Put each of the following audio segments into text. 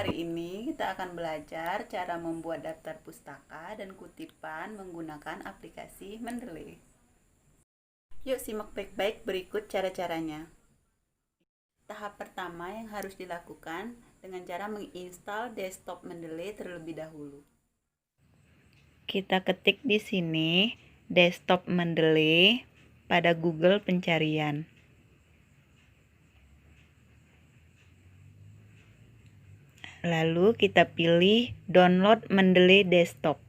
hari ini kita akan belajar cara membuat daftar pustaka dan kutipan menggunakan aplikasi Mendeley. Yuk simak baik-baik berikut cara-caranya. Tahap pertama yang harus dilakukan dengan cara menginstal desktop Mendeley terlebih dahulu. Kita ketik di sini desktop Mendeley pada Google pencarian. Lalu kita pilih download Mendeley desktop.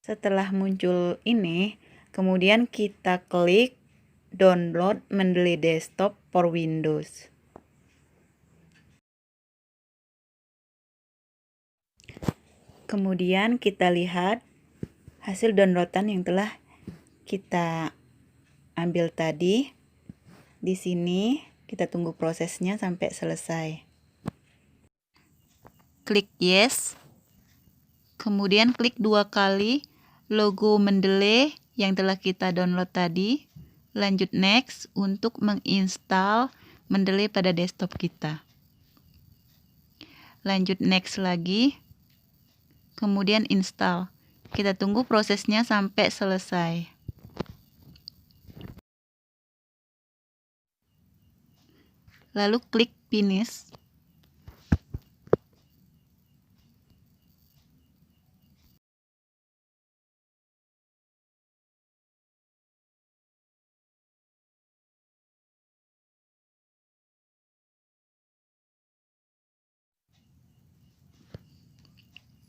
Setelah muncul ini, kemudian kita klik download Mendeley desktop for Windows. Kemudian kita lihat hasil downloadan yang telah kita ambil tadi. Di sini kita tunggu prosesnya sampai selesai. Klik yes. Kemudian klik 2 kali logo Mendeley yang telah kita download tadi. Lanjut next untuk menginstal Mendeley pada desktop kita. Lanjut next lagi. Kemudian install. Kita tunggu prosesnya sampai selesai. Lalu klik finish.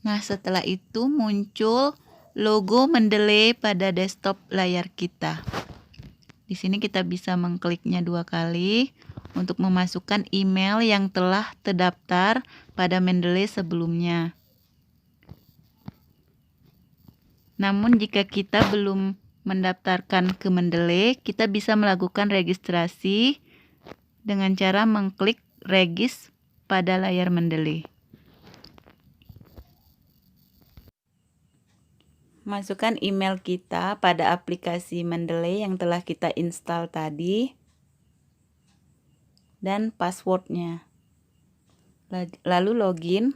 Nah, setelah itu muncul logo Mendeley pada desktop layar kita. Di sini kita bisa mengkliknya 2 kali untuk memasukkan email yang telah terdaftar pada Mendeley sebelumnya. Namun jika kita belum mendaftarkan ke Mendeley, kita bisa melakukan registrasi dengan cara mengklik regis pada layar Mendeley. Masukkan email kita pada aplikasi Mendeley yang telah kita install tadi dan passwordnya. Lalu login.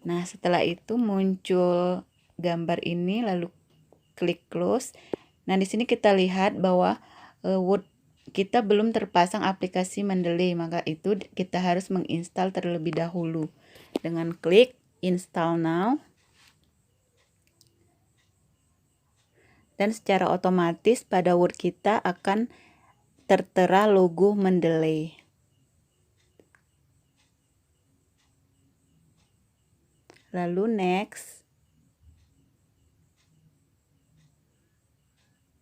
Nah, setelah itu muncul gambar ini, lalu klik close. Nah, di sini kita lihat bahwa Word kita belum terpasang aplikasi Mendeley, maka itu kita harus menginstal terlebih dahulu dengan klik install now. Dan secara otomatis pada Word kita akan tertera logo Mendeley. Lalu next.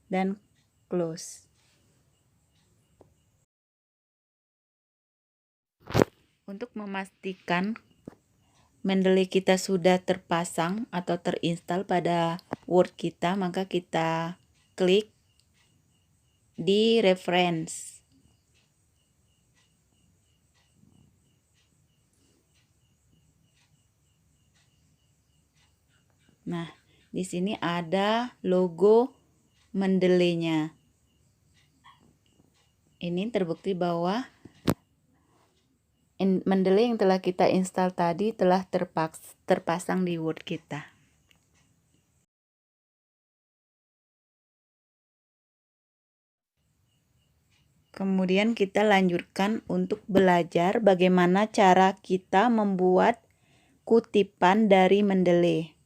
Dan close. Untuk memastikan Mendeley kita sudah terpasang atau terinstall pada Word kita, maka kita klik di reference. Nah, di sini ada logo Mendeley-nya. Ini terbukti bahwa Mendeley yang telah kita install tadi telah terpasang di Word kita. Kemudian kita lanjutkan untuk belajar bagaimana cara kita membuat kutipan dari Mendeley.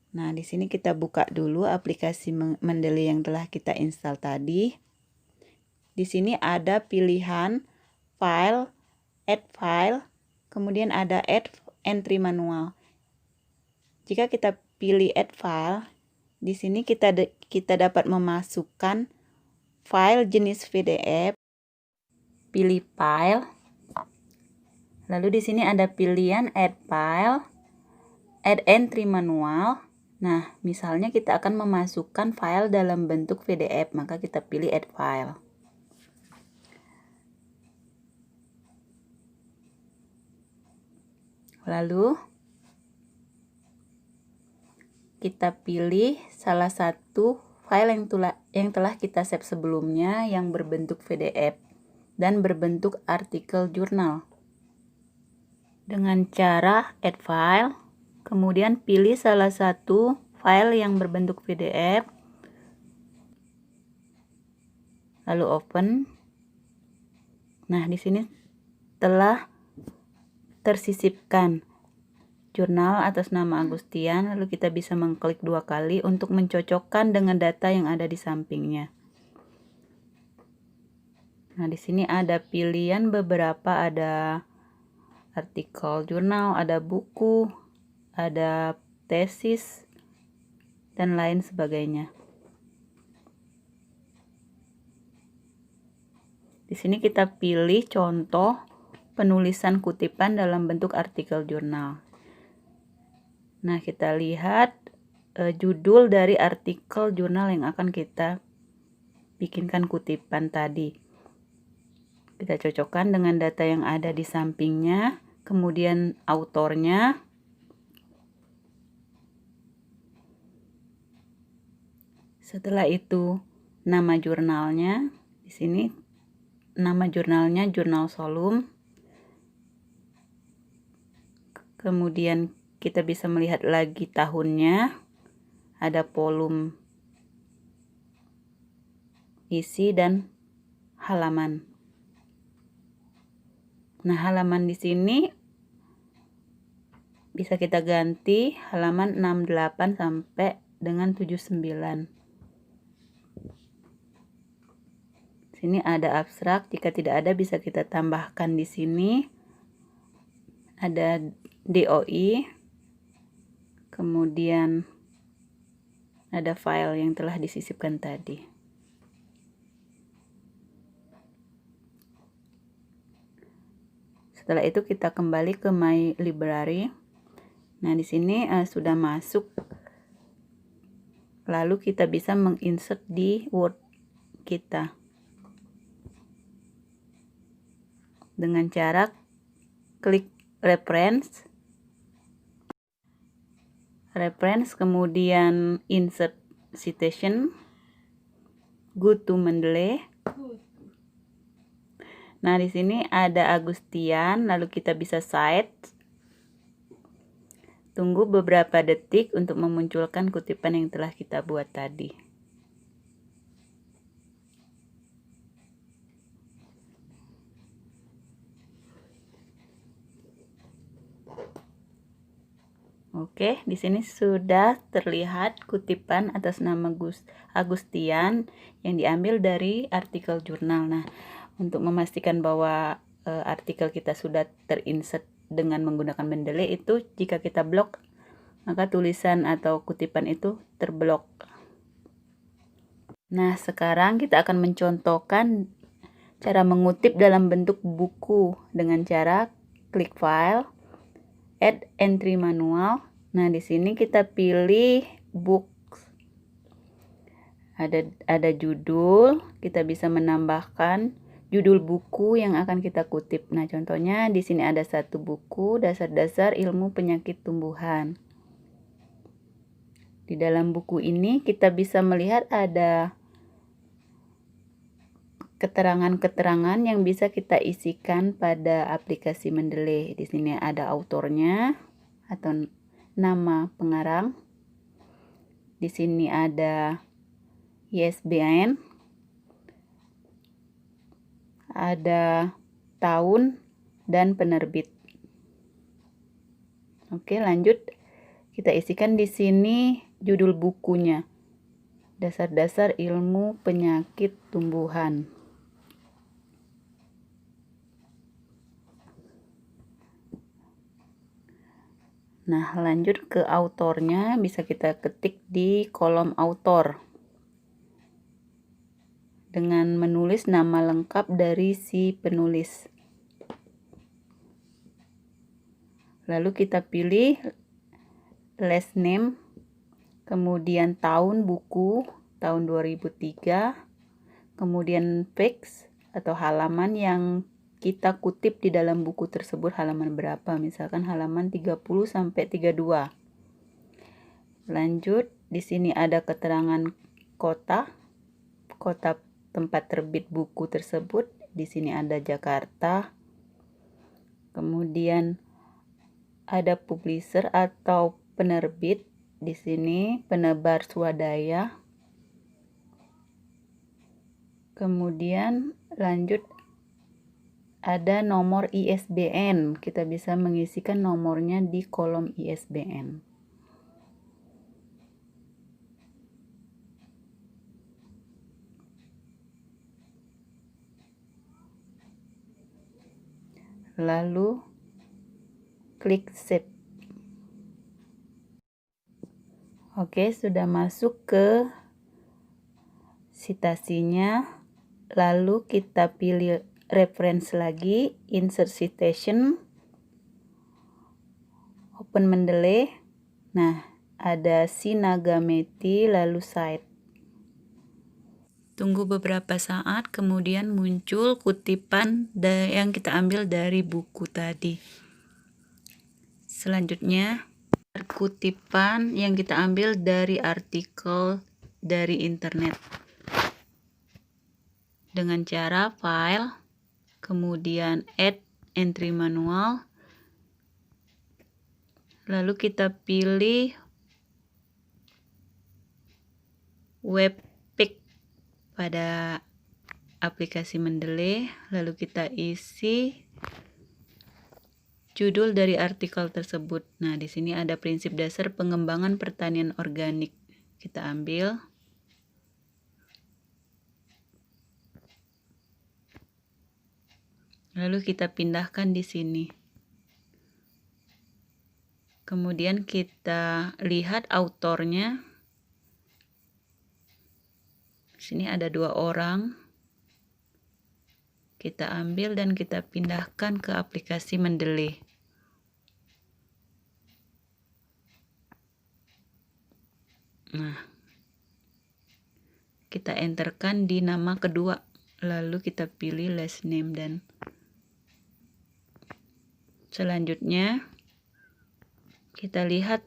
Nah, di sini kita buka dulu aplikasi Mendeley yang telah kita install tadi. Di sini ada pilihan file, add file, kemudian ada add entry manual. Jika kita pilih add file, di sini kita dapat memasukkan file jenis PDF. Pilih file. Lalu di sini ada pilihan add file, add entry manual. Nah, misalnya kita akan memasukkan file dalam bentuk PDF, maka kita pilih add file. Lalu kita pilih salah satu file yang telah kita save sebelumnya yang berbentuk PDF dan berbentuk artikel jurnal. Dengan cara add file, kemudian pilih salah satu file yang berbentuk PDF, lalu open. Nah, di sini telah tersisipkan jurnal atas nama Agustian, lalu kita bisa mengklik 2 kali untuk mencocokkan dengan data yang ada di sampingnya. Nah, di sini ada pilihan beberapa, ada artikel jurnal, ada buku, ada tesis, dan lain sebagainya. Di sini kita pilih contoh penulisan kutipan dalam bentuk artikel jurnal. Nah, kita lihat judul dari artikel jurnal yang akan kita bikinkan kutipan tadi. Kita cocokkan dengan data yang ada di sampingnya, kemudian autornya, setelah itu nama jurnalnya. Di sini nama jurnalnya Jurnal Solum. Kemudian kita bisa melihat lagi tahunnya, ada volume isi dan halaman. Nah, halaman di sini bisa kita ganti halaman 68 sampai dengan 79. Sini ada abstrak, jika tidak ada bisa kita tambahkan di sini. Ada DOI, kemudian ada file yang telah disisipkan tadi. Setelah itu kita kembali ke My Library. Nah, di sini sudah masuk. Lalu kita bisa menginsert di Word kita dengan cara klik reference, kemudian insert citation, go to Mendeley. Nah, di sini ada Agustian, lalu kita bisa cite. Tunggu beberapa detik untuk memunculkan kutipan yang telah kita buat tadi. Oke, di sini sudah terlihat kutipan atas nama Agustian yang diambil dari artikel jurnal. Nah, untuk memastikan bahwa artikel kita sudah terinsert dengan menggunakan Mendeley itu, jika kita blok, maka tulisan atau kutipan itu terblok. Nah, sekarang kita akan mencontohkan cara mengutip dalam bentuk buku dengan cara klik file, add entry manual. Nah, di sini kita pilih books. Ada judul, kita bisa menambahkan judul buku yang akan kita kutip. Nah, contohnya di sini ada satu buku, Dasar-dasar Ilmu Penyakit Tumbuhan. Di dalam buku ini kita bisa melihat ada keterangan-keterangan yang bisa kita isikan pada aplikasi Mendeley. Di sini ada autornya atau nama pengarang. Di sini ada ISBN, ada tahun dan penerbit. Oke, lanjut. Kita isikan di sini judul bukunya, Dasar-dasar Ilmu Penyakit Tumbuhan. Nah, lanjut ke autornya, bisa kita ketik di kolom autor dengan menulis nama lengkap dari si penulis. Lalu kita pilih last name, kemudian tahun buku, tahun 2003, kemudian page atau halaman yang kita kutip di dalam buku tersebut halaman berapa, misalkan halaman 30 sampai 32. Lanjut, di sini ada keterangan kota tempat terbit buku tersebut. Di sini ada Jakarta. Kemudian ada publisher atau penerbit. Di sini penebar swadaya. Kemudian lanjut ada nomor ISBN. Kita bisa mengisikan nomornya di kolom ISBN. Lalu klik save. Oke, sudah masuk ke citasinya. Lalu kita pilih reference lagi, insert citation, open Mendeley. Nah, ada Sinagameti lalu cite. Tunggu beberapa saat, kemudian muncul kutipan yang kita ambil dari buku tadi. Selanjutnya, kutipan yang kita ambil dari artikel dari internet. Dengan cara file, kemudian add entry manual, lalu kita pilih webpick pada aplikasi Mendeley, lalu kita isi judul dari artikel tersebut. Nah, di sini ada prinsip dasar pengembangan pertanian organik. Kita ambil. Lalu kita pindahkan di sini. Kemudian kita lihat autornya. Di sini ada 2 orang. Kita ambil dan kita pindahkan ke aplikasi Mendeley. Nah, kita enterkan di nama kedua. Lalu kita pilih last name dan selanjutnya kita lihat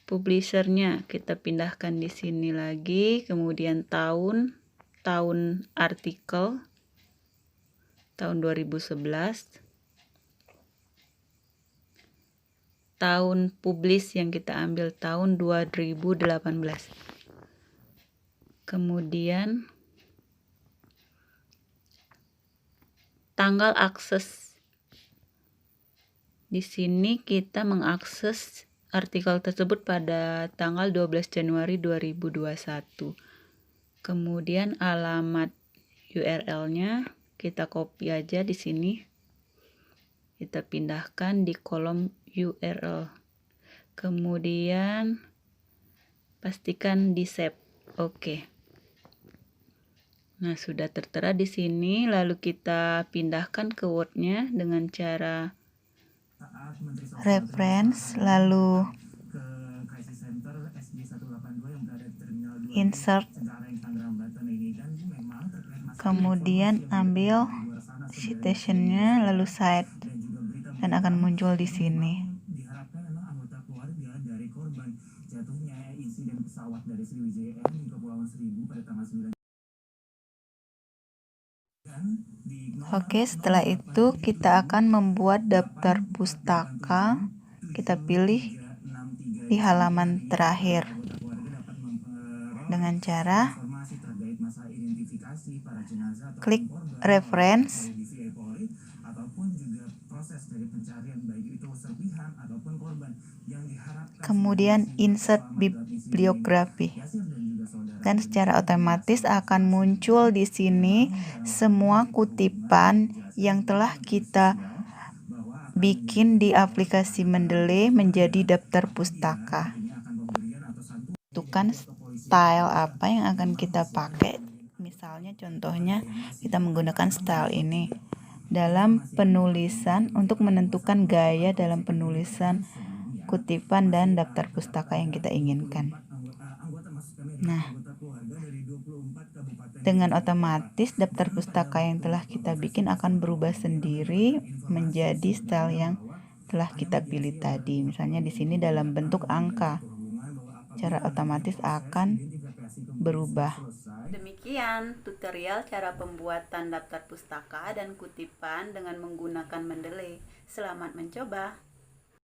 publishernya. Kita pindahkan di sini lagi, kemudian tahun artikel tahun 2011, tahun publish yang kita ambil tahun 2018. Kemudian tanggal akses. Di sini kita mengakses artikel tersebut pada tanggal 12 Januari 2021. Kemudian alamat URL-nya kita copy aja di sini. Kita pindahkan di kolom URL. Kemudian pastikan di save. Oke. Nah, sudah tertera di sini, lalu kita pindahkan ke Word-nya dengan cara reference, lalu insert, kemudian ambil citation-nya, lalu cite, dan akan muncul di sini. Oke, setelah itu kita akan membuat daftar pustaka. Kita pilih di halaman terakhir dengan cara klik reference, kemudian insert bibliografi. Dan secara otomatis akan muncul di sini semua kutipan yang telah kita bikin di aplikasi Mendeley menjadi daftar pustaka. Tentukan style apa yang akan kita pakai. Misalnya contohnya kita menggunakan style ini dalam penulisan untuk menentukan gaya dalam penulisan kutipan dan daftar pustaka yang kita inginkan. Nah, Dengan otomatis daftar pustaka yang telah kita bikin akan berubah sendiri menjadi style yang telah kita pilih tadi. Misalnya di sini dalam bentuk angka. Secara otomatis akan berubah. Demikian tutorial cara pembuatan daftar pustaka dan kutipan dengan menggunakan Mendeley. Selamat mencoba.